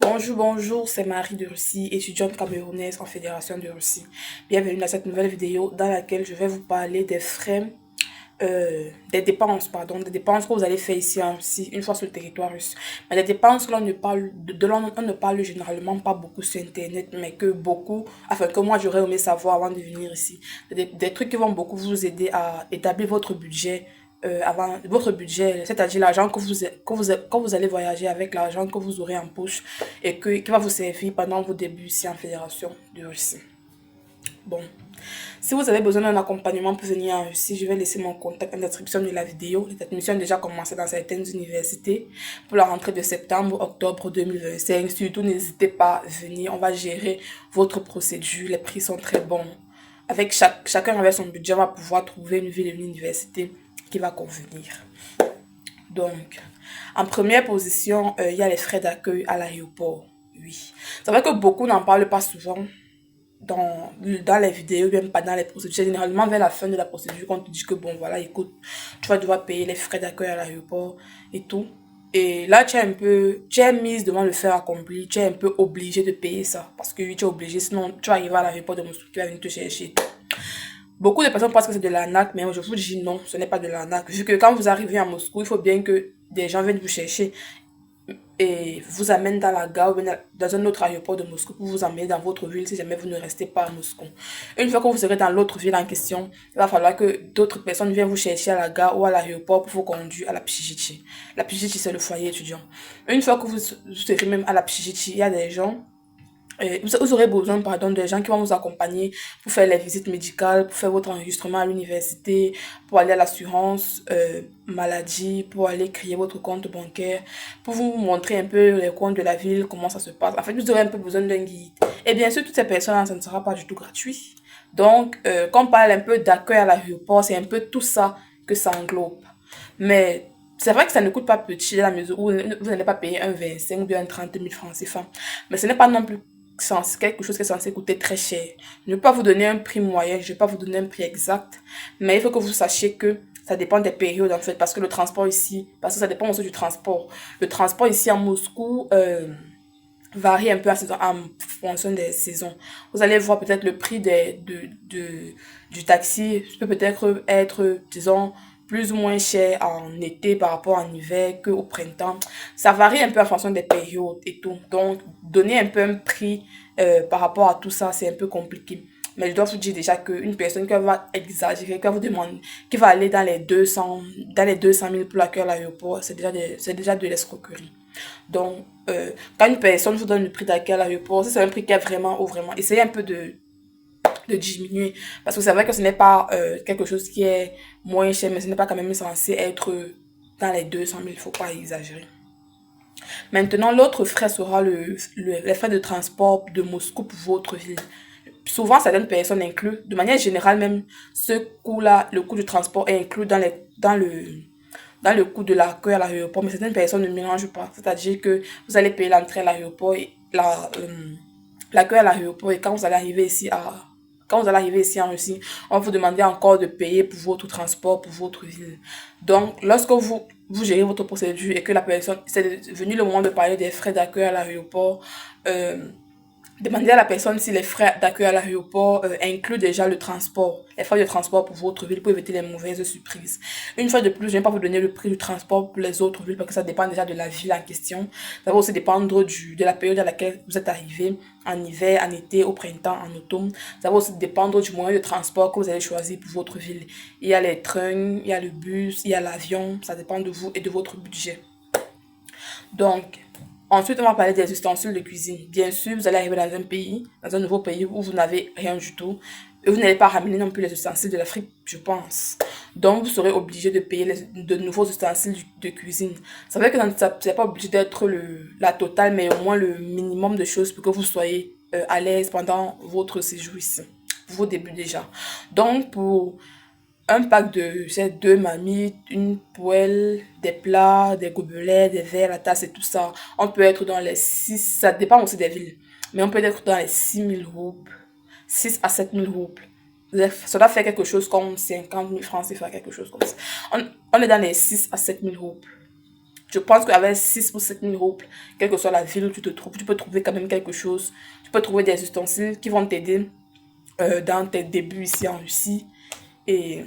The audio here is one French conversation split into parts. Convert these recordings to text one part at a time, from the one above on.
Bonjour, c'est Marie de Russie, étudiante camerounaise en Fédération de Russie. Bienvenue dans cette nouvelle vidéo dans laquelle je vais vous parler des frais, des dépenses que vous allez faire ici en Russie, une fois sur le territoire russe. Mais des dépenses que l'on ne parle, on ne parle généralement pas beaucoup sur Internet, mais que beaucoup, enfin que moi j'aurais aimé savoir avant de venir ici. Des trucs qui vont beaucoup vous aider à établir votre budget avant votre budget, c'est-à-dire l'argent que vous allez voyager avec, l'argent que vous aurez en poche et qui va vous servir pendant vos débuts ici en Fédération de Russie. Bon, si vous avez besoin d'un accompagnement pour venir en Russie, je vais laisser mon contact en description de la vidéo. Les admissions ont déjà commencé dans certaines universités pour la rentrée de septembre-octobre 2025. Surtout, n'hésitez pas à venir, on va gérer votre procédure, les prix sont très bons. Avec chacun avec son budget, on va pouvoir trouver une ville et une université qui va convenir. Donc, en première position, il y a les frais d'accueil à l'aéroport. Oui. C'est vrai que beaucoup n'en parlent pas souvent dans les vidéos, même pas dans les procédures. Généralement, vers la fin de la procédure, quand on te dit que bon, voilà, écoute, tu vas devoir payer les frais d'accueil à l'aéroport et tout. Et là, tu es mise devant le fait accompli, tu es un peu obligé de payer ça. Parce que oui, tu es obligé, sinon tu vas arriver à l'aéroport de Moscou qui va venir te chercher. Beaucoup de personnes pensent que c'est de l'arnaque, mais je vous dis non, ce n'est pas de l'arnaque. Vu que quand vous arrivez à Moscou, il faut bien que des gens viennent vous chercher et vous amènent dans la gare ou dans un autre aéroport de Moscou pour vous emmener dans votre ville si jamais vous ne restez pas à Moscou. Une fois que vous serez dans l'autre ville en question, il va falloir que d'autres personnes viennent vous chercher à la gare ou à l'aéroport pour vous conduire à la Pshigichi. La Pshigichi, c'est le foyer étudiant. Une fois que vous serez même à la Pshigichi, il y a des gens vous aurez besoin, pardon, des gens qui vont vous accompagner pour faire les visites médicales, pour faire votre enregistrement à l'université, pour aller à l'assurance maladie, pour aller créer votre compte bancaire, pour vous montrer un peu les coins de la ville, comment ça se passe. En fait, vous aurez un peu besoin d'un guide. Et bien sûr, toutes ces personnes, ça ne sera pas du tout gratuit. Donc, quand on parle un peu d'accueil à l'aéroport, c'est un peu tout ça que ça englobe. Mais c'est vrai que ça ne coûte pas petit dans la mesure où vous n'allez pas payer un 25 ou bien un 30 000 francs CFA. Mais ce n'est pas non plus quelque chose qui est censé coûter très cher. Je ne vais pas vous donner un prix moyen, je ne vais pas vous donner un prix exact, mais il faut que vous sachiez que ça dépend des périodes en fait, parce que le transport ici, parce que ça dépend aussi du transport. Le transport ici à Moscou varie un peu en fonction des saisons. Vous allez voir peut-être le prix du taxi peut-être être, disons, plus ou moins cher en été par rapport en hiver qu'au printemps. Ça varie un peu en fonction des périodes et tout. Donc, donner un peu un prix par rapport à tout ça, c'est un peu compliqué. Mais je dois vous dire déjà qu'une personne qui va exagérer, qui va vous demander, qui va aller dans les 200 000 pour l'accueil à l'aéroport, c'est déjà de l'escroquerie. Donc, quand une personne vous donne le prix d'accueil à l'aéroport, si c'est un prix qui est vraiment ou vraiment, essayez un peu de diminuer. Parce que c'est vrai que ce n'est pas quelque chose qui est moins cher, mais ce n'est pas quand même censé être dans les 200 000, il ne faut pas exagérer. Maintenant, l'autre frais sera les frais de transport de Moscou pour votre ville. Souvent, certaines personnes incluent, de manière générale même, ce coût-là, le coût du transport est inclus dans le coût de l'accueil à l'aéroport, mais certaines personnes ne mélangent pas. C'est-à-dire que vous allez payer l'entrée à l'aéroport et l'accueil à l'aéroport et quand vous allez arriver ici en Russie, on va vous demander encore de payer pour votre transport, pour votre ville. Donc, lorsque vous gérez votre procédure et que la personne, c'est venu le moment de parler des frais d'accueil à l'aéroport, euh, demandez à la personne si les frais d'accueil à l'aéroport incluent déjà le transport, les frais de transport pour votre ville pour éviter les mauvaises surprises. Une fois de plus, je ne vais pas vous donner le prix du transport pour les autres villes parce que ça dépend déjà de la ville en question. Ça va aussi dépendre de la période à laquelle vous êtes arrivé, en hiver, en été, au printemps, en automne. Ça va aussi dépendre du moyen de transport que vous allez choisir pour votre ville. Il y a les trains, il y a le bus, il y a l'avion, ça dépend de vous et de votre budget. Donc, ensuite, on va parler des ustensiles de cuisine. Bien sûr, vous allez arriver dans un pays, dans un nouveau pays où vous n'avez rien du tout. Et vous n'allez pas ramener non plus les ustensiles de l'Afrique, je pense. Donc, vous serez obligé de payer de nouveaux ustensiles de cuisine. Ça veut dire que ça n'est pas obligé d'être la totale, mais au moins le minimum de choses pour que vous soyez à l'aise pendant votre séjour ici. Pour vos débuts déjà. Donc, pour un pack de ces deux marmites, une poêle, des plats, des gobelets, des verres, la tasse et tout ça. On peut être dans les 6 ça dépend aussi des villes, mais on peut être dans les 6 000 roubles, 6 à 7 000 roubles. Ça doit faire quelque chose comme 50 000 francs, c'est faire quelque chose comme ça. On est dans les 6 à 7 000 roubles. Je pense qu'avec 6 ou 7 000 roubles, quelle que soit la ville où tu te trouves, tu peux trouver quand même quelque chose. Tu peux trouver des ustensiles qui vont t'aider dans tes débuts ici en Russie. Et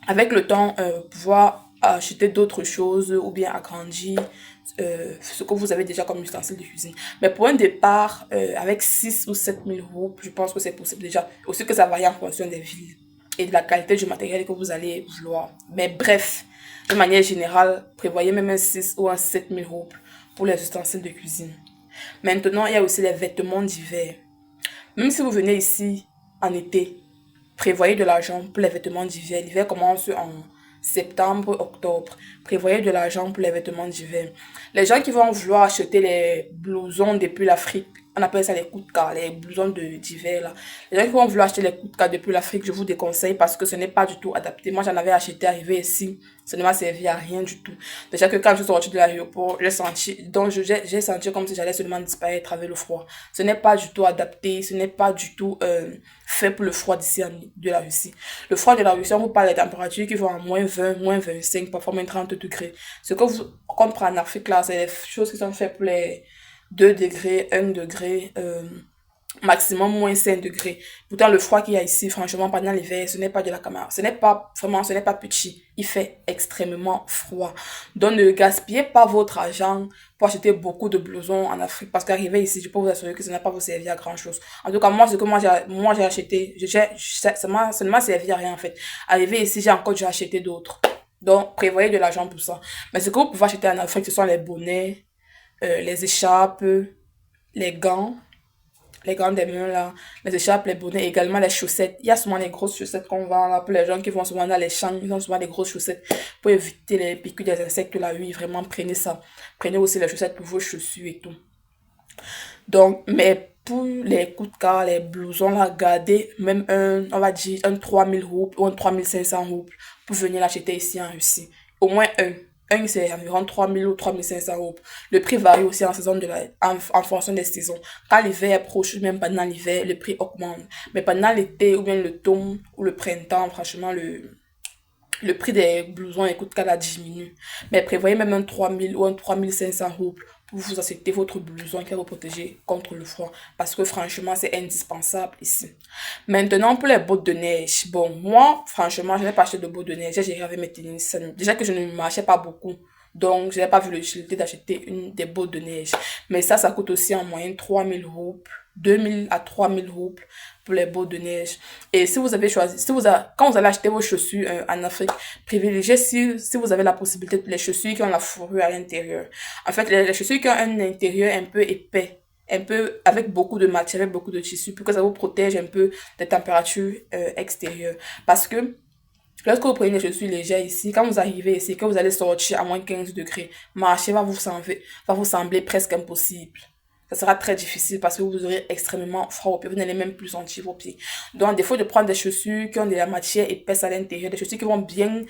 avec le temps, pouvoir acheter d'autres choses ou bien agrandir ce que vous avez déjà comme ustensile de cuisine. Mais pour un départ, avec 6 ou 7 000 roubles, je pense que c'est possible déjà. Aussi que ça varie en fonction des villes et de la qualité du matériel que vous allez vouloir. Mais bref, de manière générale, prévoyez même un 6 ou un 7 000 roubles pour les ustensiles de cuisine. Maintenant, il y a aussi les vêtements d'hiver. Même si vous venez ici en été, prévoyez de l'argent pour les vêtements d'hiver. L'hiver commence en septembre, octobre. Prévoyez de l'argent pour les vêtements d'hiver. Les gens qui vont vouloir acheter les blousons depuis l'Afrique, on appelle ça les coups de cœur, les blousons d'hiver là. Les gens qui vont vouloir acheter les coups de cœur depuis l'Afrique, je vous déconseille parce que ce n'est pas du tout adapté. Moi, j'en avais acheté arrivé ici. Ça ne m'a servi à rien du tout. Déjà que quand je suis sortie de l'aéroport, j'ai senti comme si j'allais seulement disparaître avec le froid. Ce n'est pas du tout adapté, ce n'est pas du tout fait pour le froid d'ici de la Russie. Le froid de la Russie, on vous parle des températures qui vont à moins 20, moins 25, parfois moins 30 degrés. Ce que vous comprenez en Afrique là, c'est des choses qui sont faites pour les 2 degrés, 1 degré, maximum moins 5 degrés. Pourtant, le froid qu'il y a ici, franchement, pendant l'hiver, ce n'est pas de la camarade. Ce n'est pas, vraiment, ce n'est pas petit. Il fait extrêmement froid. Donc, ne gaspillez pas votre argent pour acheter beaucoup de blousons en Afrique. Parce qu'arriver ici, je peux vous assurer que ça n'a pas vous servir à grand chose. En tout cas, moi, ce que j'ai acheté, ça ne m'a servi à rien, en fait. Arrivé ici, j'ai encore dû acheter d'autres. Donc, prévoyez de l'argent pour ça. Mais ce que vous pouvez acheter en Afrique, ce sont les bonnets, les écharpes, les gants, les gants des mains là, les écharpes, les bonnets, également les chaussettes. Il y a souvent les grosses chaussettes qu'on vend là, pour les gens qui vont souvent dans les champs, ils ont souvent des grosses chaussettes pour éviter les piqûres des insectes là, oui, vraiment, prenez ça. Prenez aussi les chaussettes pour vos chaussures et tout. Donc, mais pour les coups de cœur, les blousons là, gardez même on va dire, un 3 000 roubles ou un 3 500 roubles pour venir l'acheter ici en Russie. Au moins un. Un, c'est environ 3 000 ou 3 500 roubles. Le prix varie aussi en saison en fonction des saisons. Quand l'hiver approche, même pendant l'hiver, le prix augmente. Mais pendant l'été ou bien l'automne ou le printemps, franchement, le prix des blousons et coups de cala diminue. Mais prévoyez même un 3 000 ou un 3 500 roubles pour vous acheter votre blouson qui va vous protéger contre le froid. Parce que franchement, c'est indispensable ici. Maintenant, pour les bottes de neige. Bon, moi, franchement, je n'ai pas acheté de bottes de neige. J'ai géré avec mes tennis. Déjà que je ne marchais pas beaucoup. Donc, je n'ai pas vu l'utilité d'acheter des bottes de neige. Mais ça coûte aussi en moyenne 3 000 roubles. 2 000 à 3 000 roubles pour les bottes de neige. Et si vous avez choisi, quand vous allez acheter vos chaussures en Afrique, privilégiez si vous avez la possibilité les chaussures qui ont la fourrure à l'intérieur. En fait, les chaussures qui ont un intérieur un peu épais, un peu avec beaucoup de matière, avec beaucoup de tissu, pour que ça vous protège un peu des températures extérieures. Parce que lorsque vous prenez les chaussures légères ici, quand vous arrivez ici, que vous allez sortir à moins 15 degrés, marcher va vous sembler presque impossible. Ça sera très difficile parce que vous aurez extrêmement froid aux pieds. Vous n'allez même plus sentir vos pieds. Donc, à défaut de prendre des chaussures qui ont de la matière épaisse à l'intérieur, des chaussures qui vont bien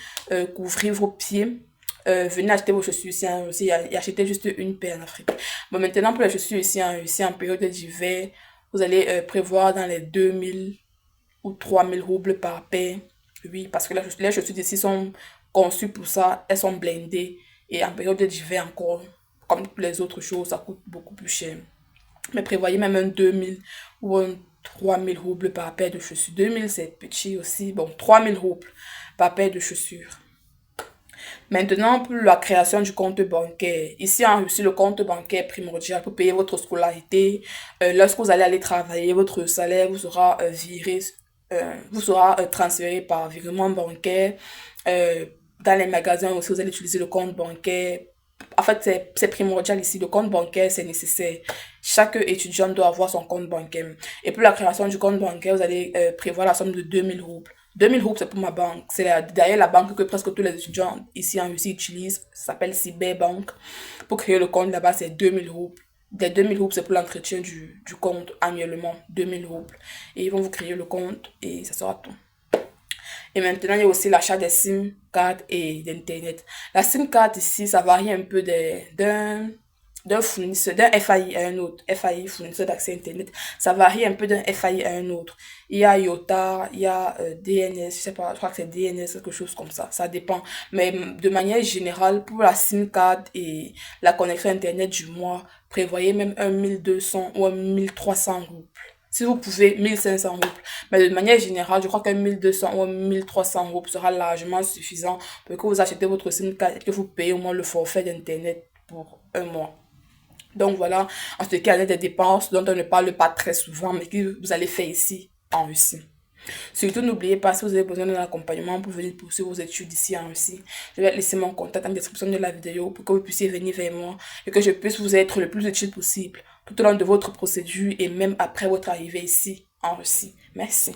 couvrir vos pieds, venez acheter vos chaussures ici en Russie et achetez juste une paire en Afrique. Bon, maintenant, pour les chaussures ici en Russie, en période d'hiver, vous allez prévoir dans les 2 000 ou 3 000 roubles par paire. Oui, parce que les chaussures d'ici sont conçues pour ça. Elles sont blindées. Et en période d'hiver encore, comme les autres choses, ça coûte beaucoup plus cher. Mais prévoyez même un 2 000 ou un 3 000 roubles par paire de chaussures. 2 000 c'est petit aussi. Bon, 3 000 roubles par paire de chaussures. Maintenant, pour la création du compte bancaire. Ici en Russie, le compte bancaire est primordial pour payer votre scolarité. Lorsque vous allez aller travailler, votre salaire vous sera vous sera transféré par virement bancaire. Dans les magasins aussi, vous allez utiliser le compte bancaire. En fait, c'est primordial ici. Le compte bancaire, c'est nécessaire. Chaque étudiant doit avoir son compte bancaire. Et pour la création du compte bancaire, vous allez prévoir la somme de 2 000 roubles. 2 000 roubles, c'est pour ma banque. C'est d'ailleurs la banque que presque tous les étudiants ici en Russie utilisent. Ça s'appelle Cyberbank. Pour créer le compte là-bas, c'est 2 000 roubles. Des 2 000 roubles, c'est pour l'entretien du compte annuellement. 2 000 roubles. Et ils vont vous créer le compte et ça sera tout. Et maintenant, il y a aussi l'achat des SIM cards et d'Internet. La SIM card ici, ça varie un peu d'un fournisseur, d'un FAI à un autre. FAI, fournisseur d'accès Internet, ça varie un peu d'un FAI à un autre. Il y a IOTA, il y a DNS, je sais pas, je crois que c'est DNS, quelque chose comme ça dépend. Mais de manière générale, pour la SIM card et la connexion Internet du mois, prévoyez même un 1200 ou un 1300 roubles. Si vous pouvez, 1500 roubles. Mais de manière générale, je crois qu'un 1200 ou un 1300 roubles sera largement suffisant pour que vous achetez votre SIM card et que vous payez au moins le forfait d'Internet pour un mois. Donc voilà, en ce qui est des dépenses dont on ne parle pas très souvent, mais que vous allez faire ici en Russie. Surtout, n'oubliez pas, si vous avez besoin d'un accompagnement pour venir poursuivre vos études ici en Russie, je vais laisser mon contact en description de la vidéo pour que vous puissiez venir vers moi et que je puisse vous être le plus utile possible tout au long de votre procédure et même après votre arrivée ici en Russie. Merci.